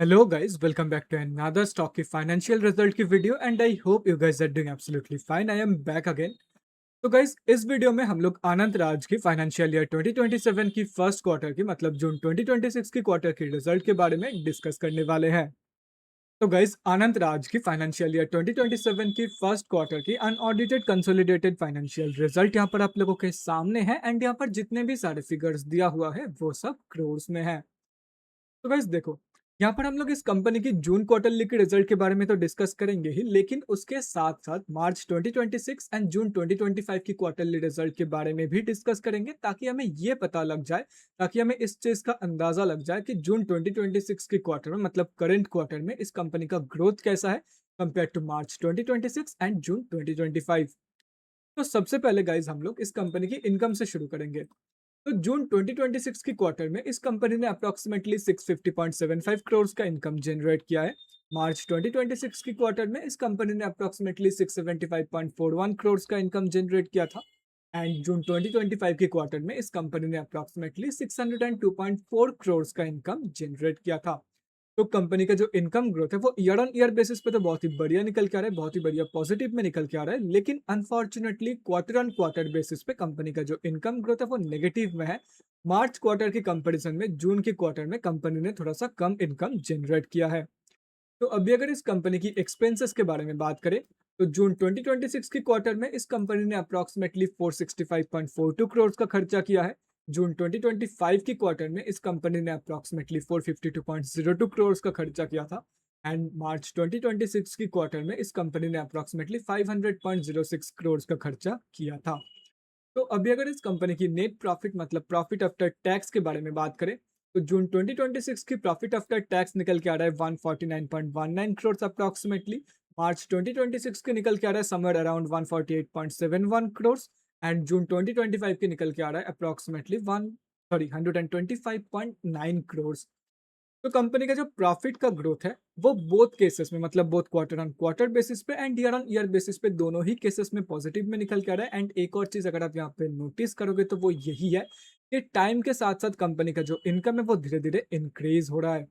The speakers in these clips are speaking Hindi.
Hello guys, welcome back to another stock की financial result की video and I hope you guys are doing absolutely fine. I am back again. तो गाइज इस वीडियो में हम लोग आनंद राज की फाइनेंशियल ईयर 2027 की फर्स्ट क्वार्टर की मतलब जून 2026 की क्वार्टर की रिजल्ट के बारे में डिस्कस करने वाले हैं. तो गाइज आनंद राज की फाइनेंशियल ईयर 2027 की फर्स्ट क्वार्टर की अनऑडिटेड कंसोलिडेटेड फाइनेंशियल रिजल्ट यहाँ पर आप लोगों के सामने है एंड यहाँ पर जितने भी सारे फिगर्स दिया हुआ है वो सब क्रोर्स में है. तो गाइस देखो, यहाँ पर हम लोग इस कंपनी की जून क्वार्टरली के रिजल्ट के बारे में तो डिस्कस करेंगे ही, लेकिन उसके साथ साथ मार्च 2026 एंड जून 2025 की क्वार्टरली रिजल्ट के बारे में भी डिस्कस करेंगे, ताकि हमें ये पता लग जाए, ताकि हमें इस चीज का अंदाजा लग जाए कि जून 2026 की क्वार्टर में मतलब करंट क्वार्टर में इस कंपनी का ग्रोथ कैसा है compare to March 2026 and June 2025. तो सबसे पहले गाइज हम लोग इस कंपनी की इनकम से शुरू करेंगे. तो जून 2026 की क्वार्टर में इस कंपनी ने अप्रोक्सीमेटली 650.75 करोड़ का इनकम जनरेट किया है. मार्च 2026 की क्वार्टर में इस कंपनी ने अप्रोक्सीमेटली 675.41 करोड़ का इनकम जनरेट किया था. एंड जून 2025 की क्वार्टर में इस कंपनी ने अप्रोक्सीमेटली 602.4 करोड़ का इनकम जनरेट किया था. तो कंपनी का जो इनकम ग्रोथ है वो ईयर ऑन ईयर बेसिस पे तो बहुत ही बढ़िया निकल के आ रहा है, बहुत ही बढ़िया पॉजिटिव में निकल के आ रहा है, लेकिन unfortunately quarter on quarter basis पे कंपनी का जो इनकम ग्रोथ है वो नेगेटिव में है. मार्च क्वार्टर की कंपैरिजन में जून के क्वार्टर में कंपनी ने थोड़ा सा कम इनकम जनरेट किया है. तो अभी अगर इस कंपनी की एक्सपेंसेस के बारे में बात करें, तो जून 2026 की क्वार्टर में इस कंपनी ने अप्रोक्सीमेटली 465.42 करोड़ का खर्चा किया है. जून 2025 की क्वार्टर में इस कंपनी ने अप्रोक्सीमेटली 452.02 करोड़ का खर्चा किया था. एंड मार्च 2026 की क्वार्टर में इस कंपनी ने अप्रोक्सीमेटली 500.06 करोड़ का खर्चा किया था. तो अभी अगर इस कंपनी की नेट प्रॉफिट मतलब प्रॉफिट आफ्टर टैक्स के बारे में बात करें, तो जून 2026 की प्रॉफिट आफ्टर टैक्स निकल के आ रहा है 149.19 करोड़ अप्रॉक्सीमेटली. मार्च 2026 के निकल के आ रहा है somewhere around 148.71 crore. And June 2025 के निकल के आ रहा है अप्रॉक्सीमेटली 125.9 करोड़. तो कंपनी का जो प्रॉफिट का ग्रोथ है वो बोथ केसेस में मतलब both quarter on quarter basis पे and year on year basis पे दोनों ही केसेस में पॉजिटिव में निकल के आ रहा है. एंड एक और चीज अगर आप यहाँ पे नोटिस करोगे तो वो यही है कि टाइम के साथ साथ कंपनी का जो इनकम है वो धीरे धीरे इंक्रीज हो रहा है.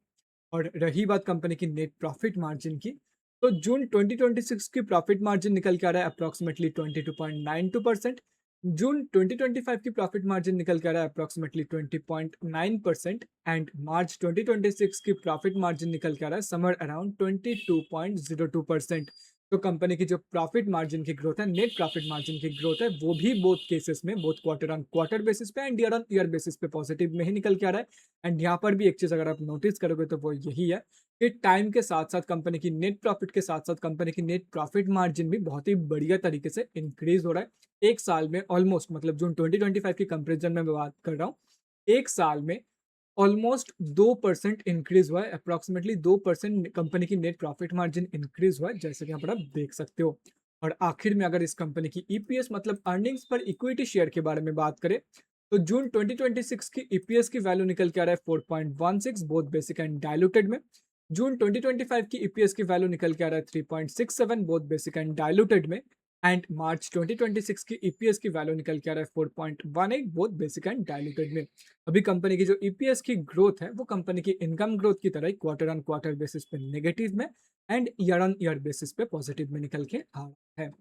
और रही बात कंपनी की नेट प्रॉफिट मार्जिन की, तो जून 2026 की प्रॉफिट मार्जिन निकल के आ रहा है अप्रोक्सीमेटली 22.92%. जून 2025 की प्रॉफिट मार्जिन निकल के आ रहा है अप्रोक्सीमेटली 20.9%. एंड मार्च 2026 की प्रॉफिट मार्जिन निकल के आ रहा है समर अराउंड 22.02%. तो कंपनी की जो प्रॉफिट मार्जिन की ग्रोथ है, नेट प्रॉफिट मार्जिन की ग्रोथ है, वो भी बोथ केसेस में both quarter on quarter basis पे and year on year basis पे पॉजिटिव में ही निकल के आ रहा है. एंड यहाँ पर भी एक चीज अगर आप नोटिस करोगे तो वो यही है कि टाइम के साथ साथ कंपनी की नेट प्रॉफिट के साथ साथ कंपनी की नेट प्रॉफिट मार्जिन भी बहुत ही बढ़िया तरीके से इंक्रीज हो रहा है. एक साल में ऑलमोस्ट मतलब जून 2025 की कंपेरिजन में मैं बात कर रहा हूँ, एक साल में ऑलमोस्ट 2% इंक्रीज हुआ है. अप्रोक्सीमेटली 2% कंपनी की नेट प्रॉफिट मार्जिन इंक्रीज हुआ है, जैसे कि यहाँ पर आप देख सकते हो. और आखिर में अगर इस कंपनी की ईपीएस मतलब अर्निंग्स पर इक्विटी शेयर के बारे में बात करें, तो जून 2026 की ईपीएस की वैल्यू निकल के आ रहा है 4.16 बोथ बेसिक एंड डायलूटेड में. जून 2025 की ईपीएस की वैल्यू निकल के आ रहा है 3.67 बोथ बेसिक एंड डायलूटेड में. एंड मार्च 2026 की ईपीएस की वैल्यू निकल के आ रहा है 4.18 बोथ बेसिक एंड डायलूटेड में. अभी कंपनी की जो ईपीएस की ग्रोथ है वो कंपनी की इनकम ग्रोथ की तरह क्वार्टर ऑन क्वार्टर बेसिस पे नेगेटिव में and year on year basis पे पॉजिटिव में निकल के आ रहा है.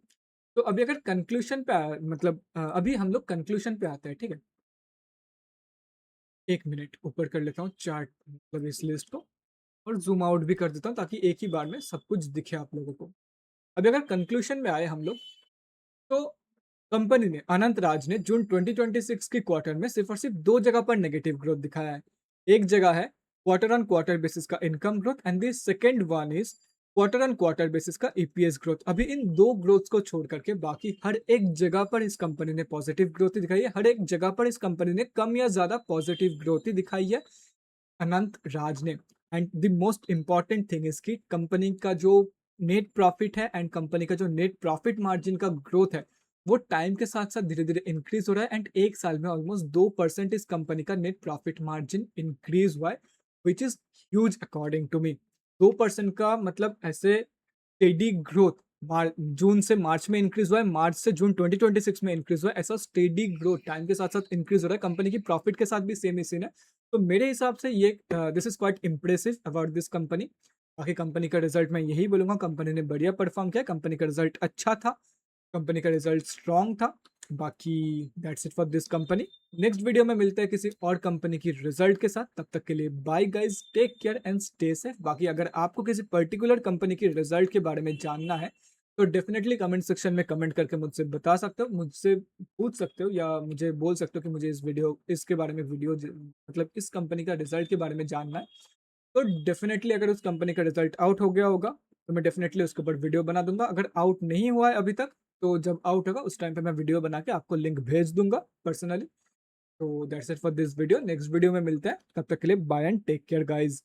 तो अभी अगर कंक्लूजन पे मतलब अभी हम लोग कंक्लूजन पे आते हैं, ठीक है. एक मिनट ऊपर कर लेता हूँ चार्ट मतलब इस लिस्ट को, और जूम आउट भी कर देता हूँ ताकि एक ही बार में सब कुछ दिखे आप लोगों को. अभी अगर कंक्लूजन में आए हम लोग, तो कंपनी ने अनंत राज ने जून 2026 की क्वार्टर में सिर्फ और सिर्फ दो जगह पर नेगेटिव ग्रोथ दिखाया है. एक जगह है क्वार्टर ऑन क्वार्टर बेसिस का income growth and the second one is quarter on quarter basis का ईपीएस ग्रोथ. अभी इन दो ग्रोथ को छोड़ करके बाकी हर एक जगह पर इस कंपनी ने पॉजिटिव ग्रोथ ही दिखाई है. हर एक जगह पर इस कंपनी ने कम या ज्यादा पॉजिटिव ग्रोथ ही दिखाई है अनंत राज ने. And the most important thing is कि कंपनी का जो नेट प्रॉफिट है एंड कंपनी का जो नेट प्रॉफिट मार्जिन का ग्रोथ है वो टाइम के साथ साथ धीरे धीरे इंक्रीज हो रहा है. एंड एक साल में ऑलमोस्ट 2% इस कंपनी का नेट प्रॉफिट मार्जिन इंक्रीज हुआ है, which is huge according to me. 2% का मतलब ऐसे स्टेडी ग्रोथ जून से मार्च में इंक्रीज हुआ है, मार्च से जून 2026 में इंक्रीज हुआ है। ऐसा स्टेडी ग्रोथ टाइम के साथ साथ इंक्रीज हो रहा है। कंपनी की प्रॉफिट के साथ भी सेम ही सीन है। तो मेरे हिसाब से ये this is quite impressive about this company. बाकी कंपनी का रिजल्ट मैं यही बोलूंगा, कंपनी ने बढ़िया परफॉर्म किया, कंपनी का रिजल्ट अच्छा था, कंपनी का रिजल्ट स्ट्रॉन्ग था। बाकी that's it for this company. Next video में मिलते हैं किसी और कंपनी की रिजल्ट के साथ। तब तक के लिए bye guys, take care and stay safe. बाकी अगर आपको किसी पर्टिकुलर कंपनी की रिजल्ट के बारे में जानना है तो डेफिनेटली कमेंट सेक्शन में कमेंट करके मुझसे बता सकते हो, मुझसे पूछ सकते हो, या मुझे बोल सकते हो कि मुझे इसके बारे में मतलब इस कंपनी का रिजल्ट के बारे में जानना है। तो डेफिनेटली अगर उस कंपनी का रिजल्ट आउट हो गया होगा तो मैं डेफिनेटली उसके ऊपर वीडियो बना दूंगा। अगर आउट नहीं हुआ है अभी तक तो जब आउट होगा उस टाइम पे मैं वीडियो बना के आपको लिंक भेज दूंगा पर्सनली। तो that's it for this video. Next video में मिलते हैं, तब तक के लिए bye and take care guys.